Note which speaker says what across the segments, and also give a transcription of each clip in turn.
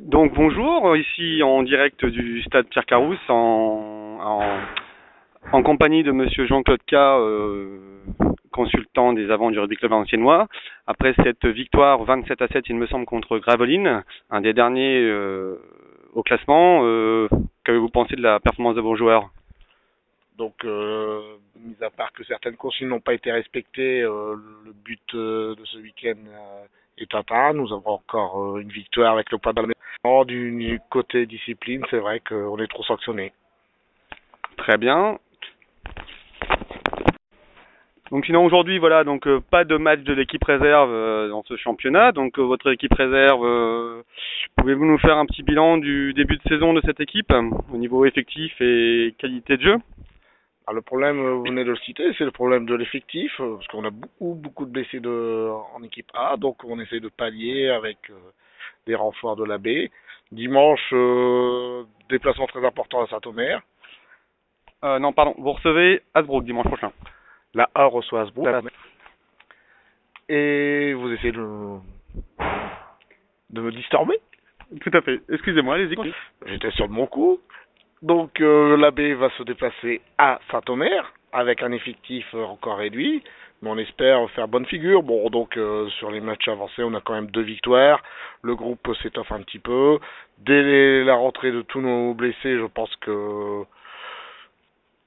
Speaker 1: Donc bonjour, ici en direct du stade Pierre Carousse en compagnie de monsieur Jean-Claude K, consultant des avants du rugby club valenciennois. Après cette victoire 27-7, il me semble, contre Gravelines, un des derniers au classement, qu'avez-vous pensé de la performance de vos joueurs?
Speaker 2: Donc, mis à part que certaines consignes n'ont pas été respectées, le but de ce week-end est atteint. Nous avons encore une victoire avec le point dans la maison. Du côté discipline, c'est vrai qu'on est trop sanctionné.
Speaker 1: Très bien. Donc sinon aujourd'hui, voilà, donc pas de match de l'équipe réserve dans ce championnat. Donc votre équipe réserve, pouvez-vous nous faire un petit bilan du début de saison de cette équipe au niveau effectif et qualité de jeu?
Speaker 2: Alors, le problème, vous venez de le citer, c'est le problème de l'effectif, parce qu'on a beaucoup de blessés en équipe A, donc on essaie de pallier avec des renforts de la B. Dimanche, déplacement très important à Saint-Omer.
Speaker 1: Non, pardon, vous recevez Hasbrook dimanche prochain.
Speaker 2: La A reçoit Hasbrook. Et vous essayez de me disturber.
Speaker 1: Tout à fait. Excusez-moi, allez-y.
Speaker 2: J'étais sur de mon coup. Donc la B va se déplacer à Saint-Omer avec un effectif encore réduit, mais on espère faire bonne figure. Bon, donc sur les matchs avancés, on a quand même 2 victoires. Le groupe s'étoffe un petit peu. Dès la rentrée de tous nos blessés, je pense que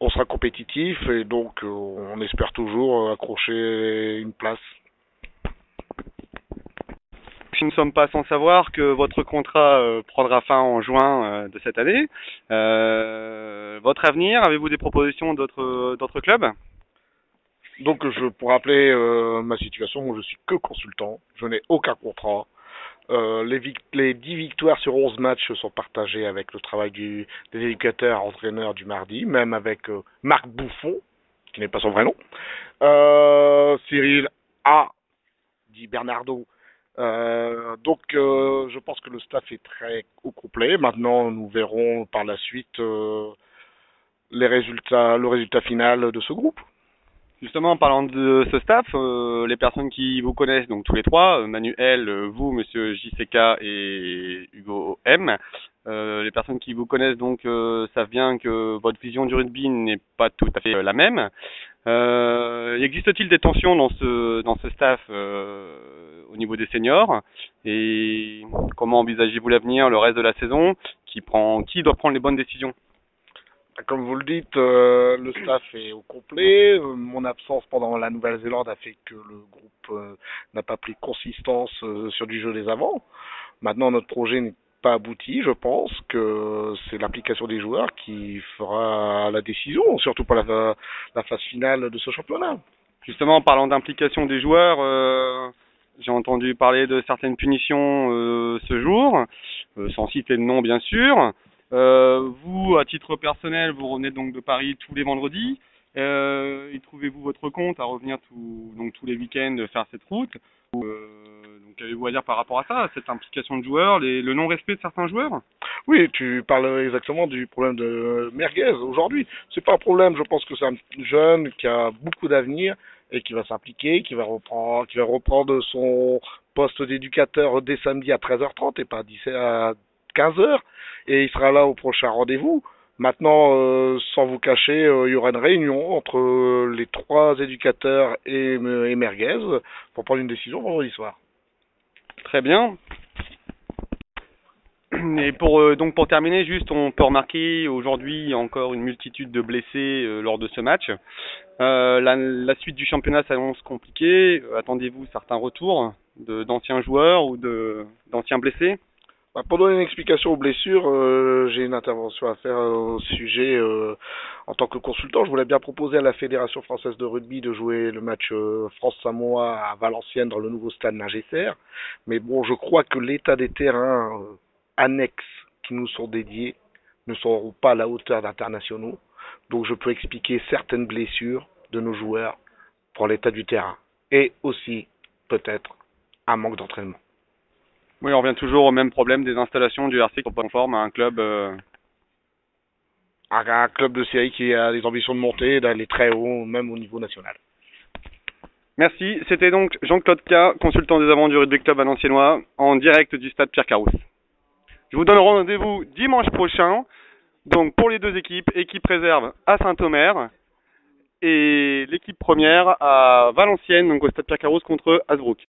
Speaker 2: on sera compétitif et donc on espère toujours accrocher une place.
Speaker 1: Nous ne sommes pas sans savoir que votre contrat prendra fin en juin de cette année. Votre avenir, avez-vous des propositions d'autres clubs?
Speaker 2: Donc pour rappeler ma situation, moi je suis que consultant, je n'ai aucun contrat. Les 10 victoires sur 11 matchs sont partagées avec le travail des éducateurs entraîneurs du mardi, même avec Marc Bouffon, qui n'est pas son vrai nom, Cyril A, dit Bernardo. Donc je pense que le staff est très au complet. Maintenant nous verrons par la suite le résultat final de ce groupe.
Speaker 1: Justement, en parlant de ce staff, les personnes qui vous connaissent, donc tous les trois, Manuel, vous, monsieur JCK et Hugo M, les personnes qui vous connaissent donc savent bien que votre vision du rugby n'est pas tout à fait la même. Existe-t-il des tensions dans ce staff au niveau des seniors? Et comment envisagez-vous l'avenir, le reste de la saison? Qui doit prendre les bonnes décisions?
Speaker 2: Comme vous le dites, le staff est au complet. Mon absence pendant la Nouvelle-Zélande a fait que le groupe n'a pas pris consistance sur du jeu des avants. Maintenant, notre projet n'est pas abouti. Je pense que c'est l'application des joueurs qui fera la décision, surtout pour la phase finale de ce championnat.
Speaker 1: Justement, en parlant d'implication des joueurs, j'ai entendu parler de certaines punitions ce jour, sans citer le nom bien sûr. Vous, à titre personnel, vous revenez donc de Paris tous les vendredis. Et trouvez-vous votre compte à revenir tous les week-ends faire cette route? Donc, qu'avez-vous à dire par rapport à ça, à cette implication de joueurs, le non-respect de certains joueurs?
Speaker 2: Oui, tu parles exactement du problème de Merguez aujourd'hui. C'est pas un problème, je pense que c'est un jeune qui a beaucoup d'avenir et qui va s'impliquer, qui va reprendre son poste d'éducateur dès samedi à 13h30 et pas à 15h. Et il sera là au prochain rendez-vous. Maintenant, sans vous cacher, il y aura une réunion entre les 3 éducateurs et Merguez pour prendre une décision vendredi soir.
Speaker 1: Très bien. Et pour terminer, juste, on peut remarquer aujourd'hui encore une multitude de blessés lors de ce match. La suite du championnat s'annonce compliquée. Attendez-vous certains retours d'anciens joueurs ou d'anciens blessés?
Speaker 2: Pour donner une explication aux blessures, j'ai une intervention à faire au sujet en tant que consultant. Je voulais bien proposer à la Fédération française de rugby de jouer le match France-Samoa à Valenciennes dans le nouveau stade Nagesser. Mais bon, je crois que l'état des terrains annexes qui nous sont dédiés ne seront pas à la hauteur d'internationaux. Donc je peux expliquer certaines blessures de nos joueurs pour l'état du terrain. Et aussi, peut-être, un manque d'entraînement.
Speaker 1: Oui, on revient toujours au même problème des installations du RC qui sont pas conformes à un club.
Speaker 2: Un club de série qui a des ambitions de monter, d'aller très haut, même au niveau national.
Speaker 1: Merci. C'était donc Jean-Claude K, consultant des avants du rugby club valenciennois, en direct du stade Pierre Carousse. Je vous donne rendez-vous dimanche prochain. Donc pour les deux équipes, équipe réserve à Saint-Omer et l'équipe première à Valenciennes, donc au Stade Pierre Carros contre Hasbrook.